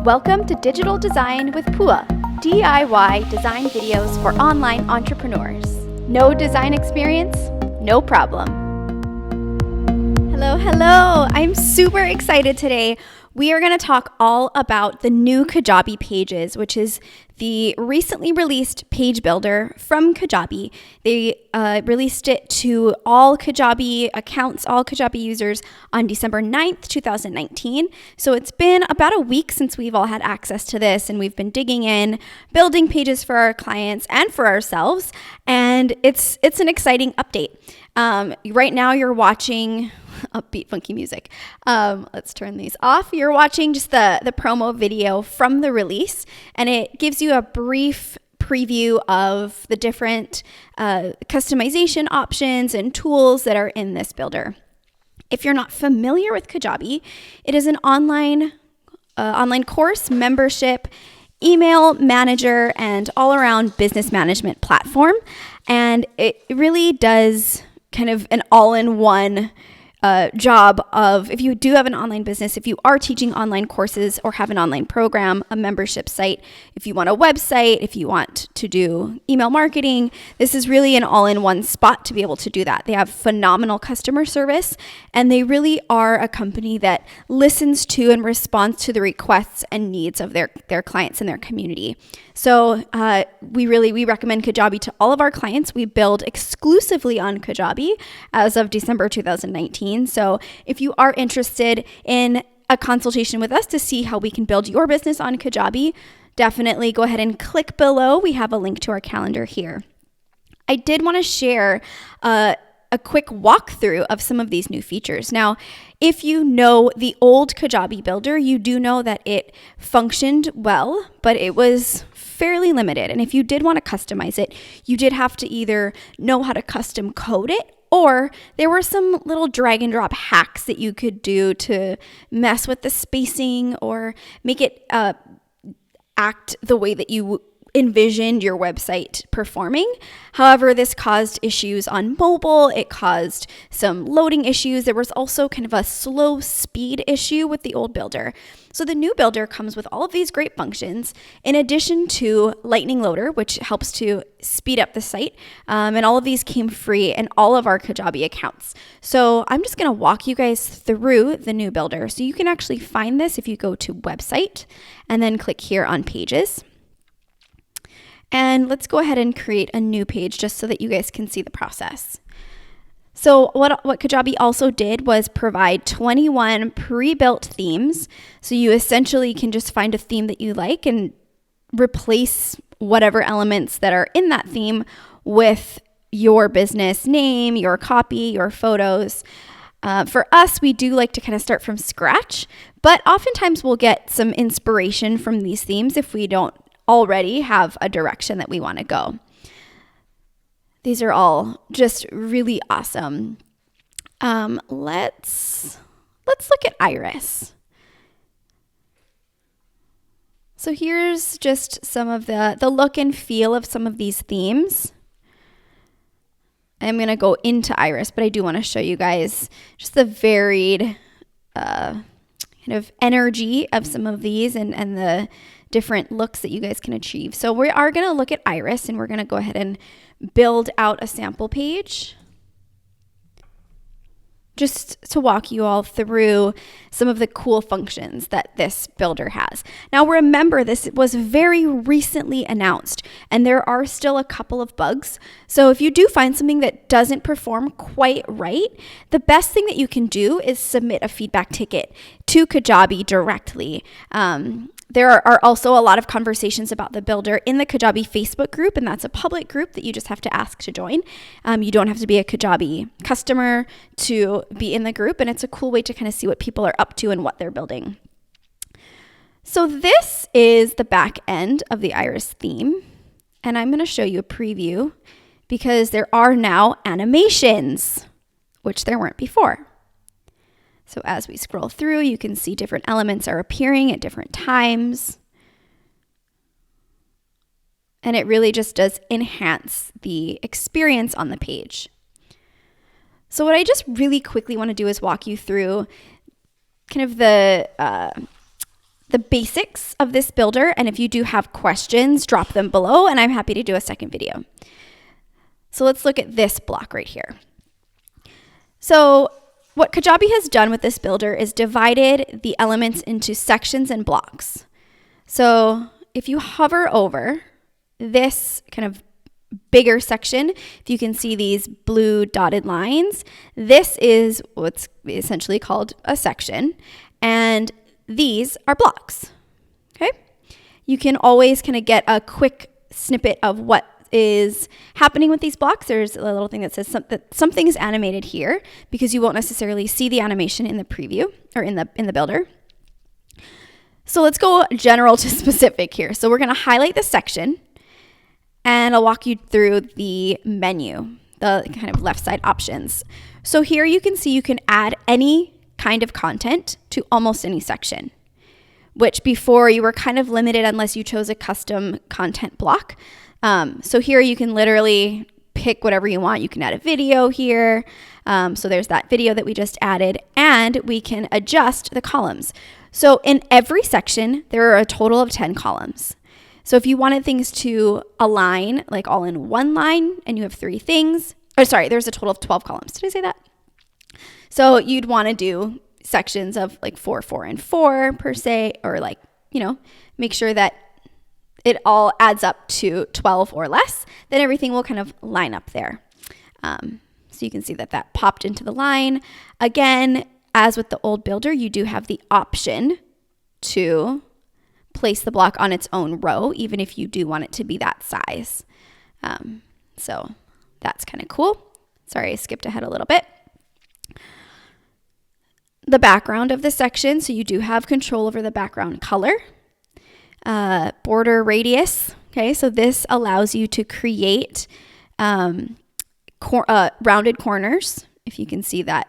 Welcome to Digital Design with Pua, DIY design videos for online entrepreneurs. No design experience? No problem. Hello. I'm super excited today. We are going to talk all about the new Kajabi pages, which is the recently released page builder from Kajabi. They released it to all Kajabi accounts, all Kajabi users on December 9th, 2019. So it's been about a week since we've all had access to this, and we've been digging in, building pages for our clients and for ourselves. And it's an exciting update. Right now you're watching upbeat funky music. Let's turn these off. You're watching just the promo video from the release, and it gives you a brief preview of the different customization options and tools that are in this builder. If you're not familiar with Kajabi, it is an online course, membership, email manager, and all-around business management platform. And it really does kind of an all-in-one job of, if you do have an online business, if you are teaching online courses or have an online program, a membership site, if you want a website, if you want to do email marketing, this is really an all-in-one spot to be able to do that. They have phenomenal customer service, and they really are a company that listens to and responds to the requests and needs of their clients and their community. So we recommend Kajabi to all of our clients. We build exclusively on Kajabi as of December 2019. So if you are interested in a consultation with us to see how we can build your business on Kajabi, definitely go ahead and click below. We have a link to our calendar here. I did want to share a quick walkthrough of some of these new features. Now, if you know the old Kajabi builder, you do know that it functioned well, but it was fairly limited. And if you did want to customize it, you did have to either know how to custom code it, or there were some little drag and drop hacks that you could do to mess with the spacing or make it act the way that you envisioned your website performing. However, this caused issues on mobile. It caused some loading issues. There was also kind of a slow speed issue with the old builder. So the new builder comes with all of these great functions, in addition to Lightning Loader, which helps to speed up the site. And all of these came free in all of our Kajabi accounts. So I'm just going to walk you guys through the new builder. So you can actually find this if you go to website and then click here on pages. And let's go ahead and create a new page just so that you guys can see the process. So what Kajabi also did was provide 21 pre-built themes. So you essentially can just find a theme that you like and replace whatever elements that are in that theme with your business name, your copy, your photos. For us, we do like to kind of start from scratch, but oftentimes we'll get some inspiration from these themes if we don't already have a direction that we want to go. These are all just really awesome. Let's look at Iris. So here's just some of the look and feel of some of these themes. I'm going to go into Iris, but I do want to show you guys just the varied kind of energy of some of these and the different looks that you guys can achieve. So we are going to look at Iris, and we're going to go ahead and build out a sample page just to walk you all through some of the cool functions that this builder has. Now remember, this was very recently announced, and there are still a couple of bugs. So if you do find something that doesn't perform quite right, the best thing that you can do is submit a feedback ticket to Kajabi directly. There are also a lot of conversations about the builder in the Kajabi Facebook group, and that's a public group that you just have to ask to join. You don't have to be a Kajabi customer to be in the group, and it's a cool way to kind of see what people are up to and what they're building. So this is the back end of the Iris theme, and I'm going to show you a preview because there are now animations, which there weren't before. So as we scroll through, you can see different elements are appearing at different times. And it really just does enhance the experience on the page. So what I just really quickly want to do is walk you through kind of the the basics of this builder. And if you do have questions, drop them below and I'm happy to do a second video. So let's look at this block right here. So what Kajabi has done with this builder is divided the elements into sections and blocks. So if you hover over this kind of bigger section, if you can see these blue dotted lines, this is what's essentially called a section, and these are blocks. Okay? You can always kind of get a quick snippet of what is happening with these blocks. There's a little thing that says that something is animated here because you won't necessarily see the animation in the preview or in the builder. So let's go general to specific here. So we're going to highlight the section and I'll walk you through the menu, the kind of left side options. So here you can see you can add any kind of content to almost any section, which before you were kind of limited unless you chose a custom content block. So here you can literally pick whatever you want. You can add a video here. So there's that video that we just added, and we can adjust the columns. So in every section, there are a total of 10 columns. So if you wanted things to align like all in one line and you have 3 things, or sorry, there's a total of 12 columns. Did I say that? So you'd want to do sections of like 4, 4, and 4 per se, or like, you know, make sure that it all adds up to 12 or less, then everything will kind of line up there. So you can see that that popped into the line. Again, as with the old builder, you do have the option to place the block on its own row, even if you do want it to be that size. So that's kind of cool. Sorry, I skipped ahead a little bit. The background of the section, so you do have control over the background color. Border radius, okay, so this allows you to create rounded corners. If you can see that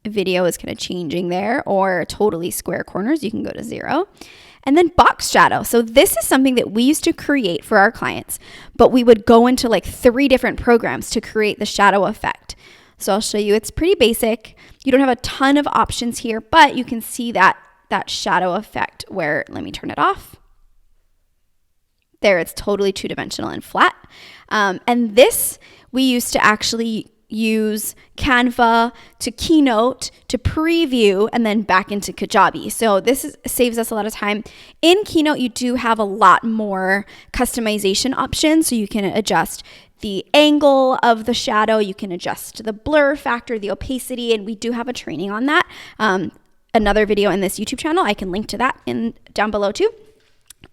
video is kind of changing there, or totally square corners, you can go to 0. And then box shadow. So this is something that we used to create for our clients, but we would go into like 3 different programs to create the shadow effect. So I'll show you, it's pretty basic. You don't have a ton of options here, but you can see that shadow effect where, let me turn it off. There, it's totally 2-dimensional and flat. And this, we used to actually use Canva to Keynote to preview and then back into Kajabi. So this saves us a lot of time. In Keynote, you do have a lot more customization options. So you can adjust the angle of the shadow, you can adjust the blur factor, the opacity, and we do have a training on that. Another video in this YouTube channel, I can link to that down below too.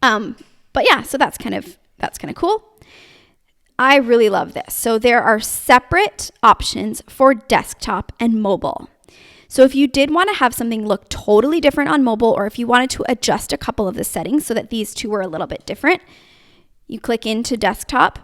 But yeah, so that's kind of cool. I really love this. So there are separate options for desktop and mobile. So if you did want to have something look totally different on mobile, or if you wanted to adjust a couple of the settings so that these two were a little bit different, you click into desktop.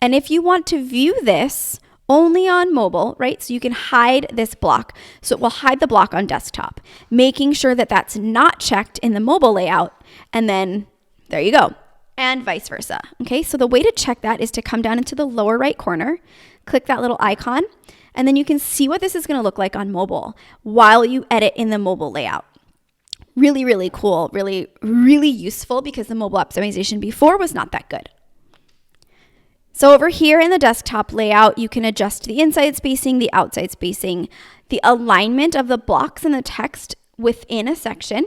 And if you want to view this only on mobile, right? So you can hide this block. So it will hide the block on desktop, making sure that that's not checked in the mobile layout. And then there you go. And vice versa. Okay, so the way to check that is to come down into the lower right corner, click that little icon, and then you can see what this is going to look like on mobile while you edit in the mobile layout. Really, really cool. Really, really useful because the mobile optimization before was not that good. So over here in the desktop layout, you can adjust the inside spacing, the outside spacing, the alignment of the blocks and the text within a section.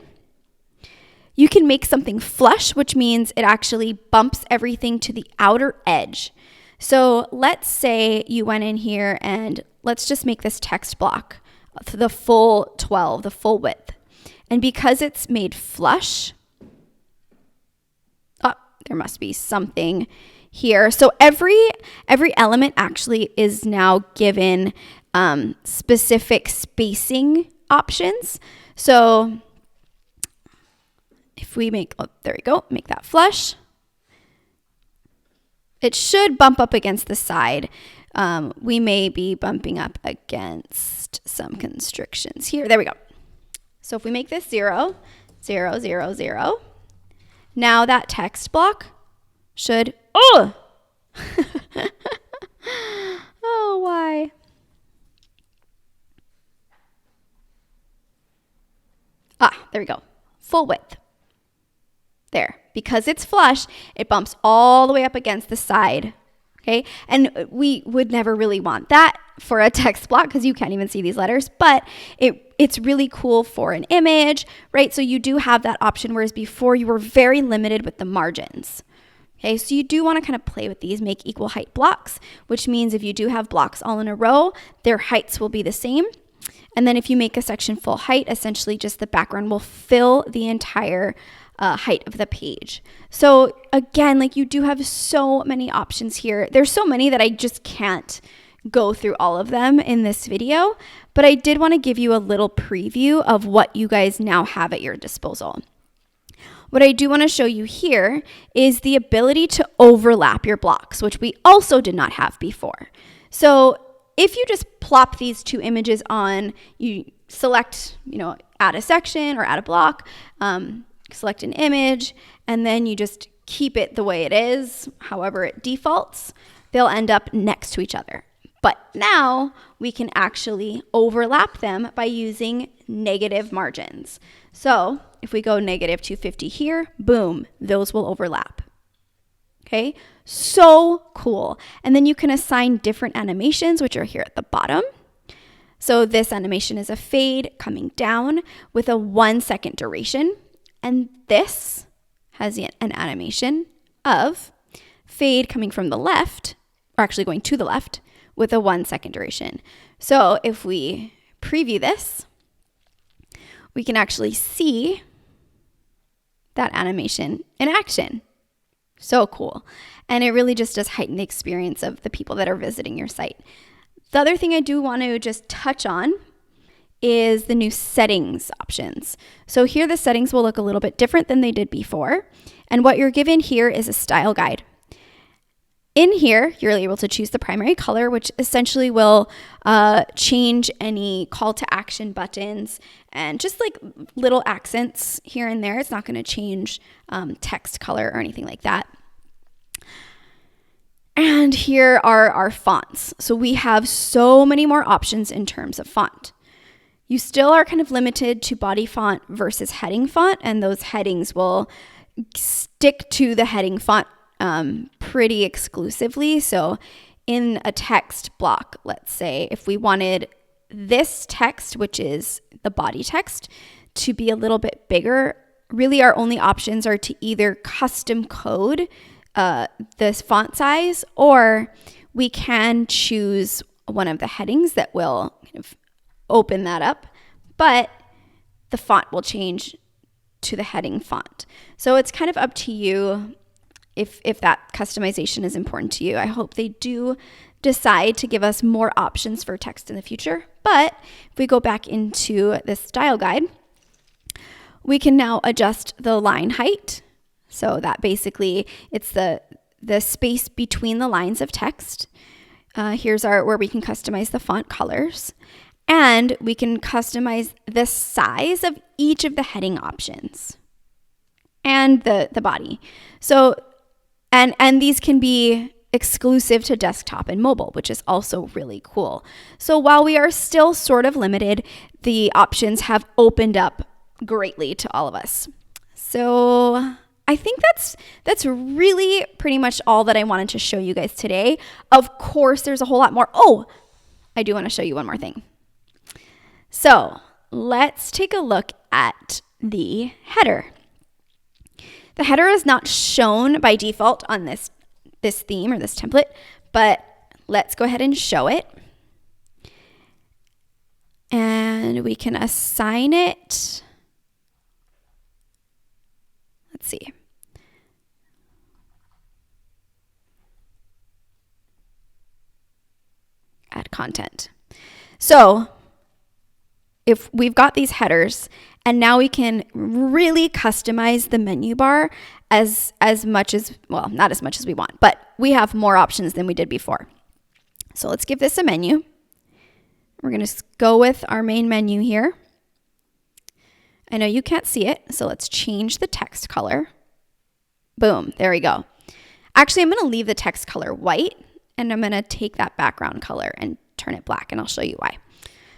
You can make something flush, which means it actually bumps everything to the outer edge. So let's say you went in here and let's just make this text block the full 12, the full width. And because it's made flush, there must be something here. So every element actually is now given specific spacing options. So if we make, there we go, make that flush. It should bump up against the side. We may be bumping up against some constrictions here. There we go. So if we make this 0, 0, 0, 0, now that text block should, oh, why? There we go, full width. There. Because it's flush, it bumps all the way up against the side. Okay, and we would never really want that for a text block because you can't even see these letters, but it's really cool for an image, right? So you do have that option, whereas before you were very limited with the margins. Okay, so you do want to kind of play with these, make equal height blocks, which means if you do have blocks all in a row, their heights will be the same. And then if you make a section full height, essentially just the background will fill the entire height of the page. So again, like, you do have so many options here. There's so many that I just can't go through all of them in this video, but I did want to give you a little preview of what you guys now have at your disposal. What I do want to show you here is the ability to overlap your blocks, which we also did not have before. So if you just plop these two images on, you select, add a section or add a block, select an image, and then you just keep it the way it is, however it defaults, they'll end up next to each other. But now we can actually overlap them by using negative margins. So if we go negative 250 here, boom, those will overlap. Okay, so cool. And then you can assign different animations, which are here at the bottom. So this animation is a fade coming down with a 1 second duration. And this has an animation of fade coming from the left, or actually going to the left, with a 1 second duration. So if we preview this, we can actually see that animation in action. So cool. And it really just does heighten the experience of the people that are visiting your site. The other thing I do want to just touch on is the new settings options. So here the settings will look a little bit different than they did before. And what you're given here is a style guide. In here, you're able to choose the primary color, which essentially will change any call to action buttons and just like little accents here and there. It's not going to change text color or anything like that. And here are our fonts. So we have so many more options in terms of font. You still are kind of limited to body font versus heading font, and those headings will stick to the heading font pretty exclusively. So in a text block, let's say, if we wanted this text, which is the body text, to be a little bit bigger, really our only options are to either custom code this font size, or we can choose one of the headings that will kind of open that up, but the font will change to the heading font. So it's kind of up to you if that customization is important to you. I hope they do decide to give us more options for text in the future. But if we go back into this style guide, we can now adjust the line height. So that basically, it's the space between the lines of text. Here's where we can customize the font colors. And we can customize the size of each of the heading options and the body. So, and these can be exclusive to desktop and mobile, which is also really cool. So while we are still sort of limited, the options have opened up greatly to all of us. So I think that's really pretty much all that I wanted to show you guys today. Of course, there's a whole lot more. Oh, I do want to show you one more thing. So let's take a look at the header. The header is not shown by default on this theme or this template, but let's go ahead and show it. And we can assign it. Let's see. Add content. So if we've got these headers, and now we can really customize the menu bar as much as, well, not as much as we want, but we have more options than we did before. So let's give this a menu. We're going to go with our main menu here. I know you can't see it, so let's change the text color. Boom, there we go. Actually, I'm going to leave the text color white, and I'm going to take that background color and turn it black, and I'll show you why.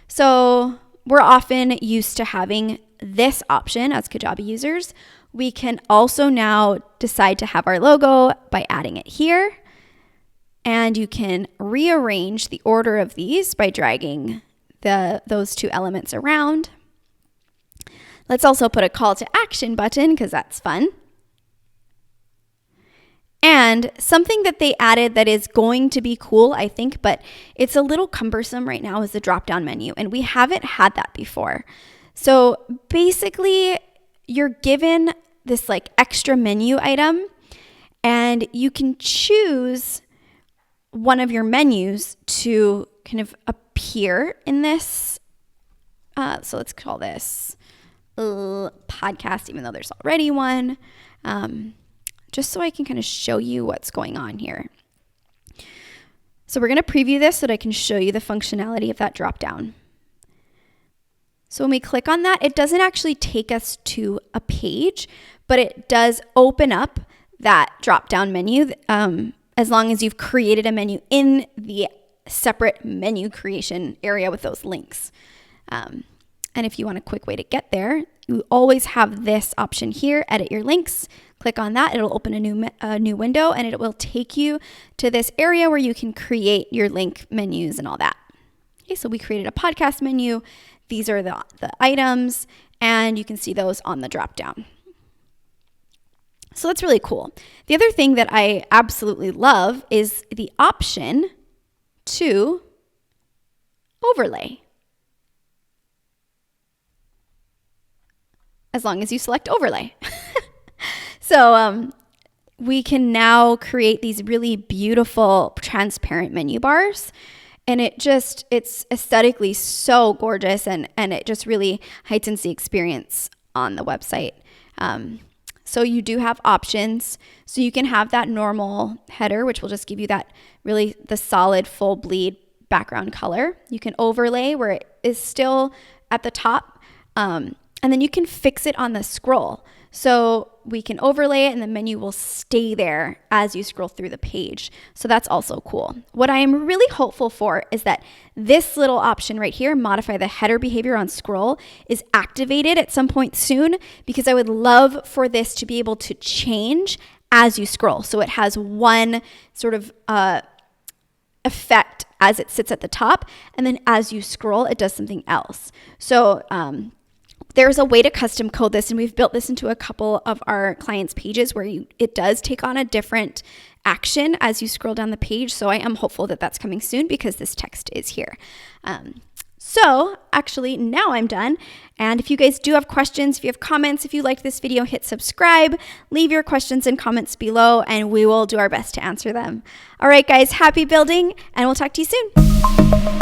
So we're often used to having this option as Kajabi users, we can also now decide to have our logo by adding it here. And you can rearrange the order of these by dragging those two elements around. Let's also put a call to action button because that's fun. And something that they added that is going to be cool, I think, but it's a little cumbersome right now is the drop-down menu. And we haven't had that before. So basically, you're given this like extra menu item and you can choose one of your menus to kind of appear in this. So let's call this podcast, even though there's already one. Just so I can kind of show you what's going on here. So we're going to preview this so that I can show you the functionality of that drop down. So when we click on that, it doesn't actually take us to a page, but it does open up that drop down menu as long as you've created a menu in the separate menu creation area with those links. And if you want a quick way to get there, you always have this option here, edit your links. Click on that, it'll open a new window and it will take you to this area where you can create your link menus and all that. Okay, so we created a podcast menu. These are the items and you can see those on the drop down. So that's really cool. The other thing that I absolutely love is the option to overlay. As long as you select overlay. So we can now create these really beautiful transparent menu bars. And it's aesthetically so gorgeous and it just really heightens the experience on the website. So you do have options. So you can have that normal header, which will just give you that really the solid full bleed background color. You can overlay where it is still at the top. And then you can fix it on the scroll. So we can overlay it and the menu will stay there as you scroll through the page. So that's also cool. What I am really hopeful for is that this little option right here, modify the header behavior on scroll, is activated at some point soon because I would love for this to be able to change as you scroll. So it has one sort of effect as it sits at the top, and then as you scroll, it does something else. So there's a way to custom code this, and we've built this into a couple of our clients' pages where it does take on a different action as you scroll down the page. So I am hopeful that that's coming soon because this text is here. So actually now I'm done. And if you guys do have questions, if you have comments, if you liked this video, hit subscribe, leave your questions and comments below, and we will do our best to answer them. All right, guys, happy building, and we'll talk to you soon.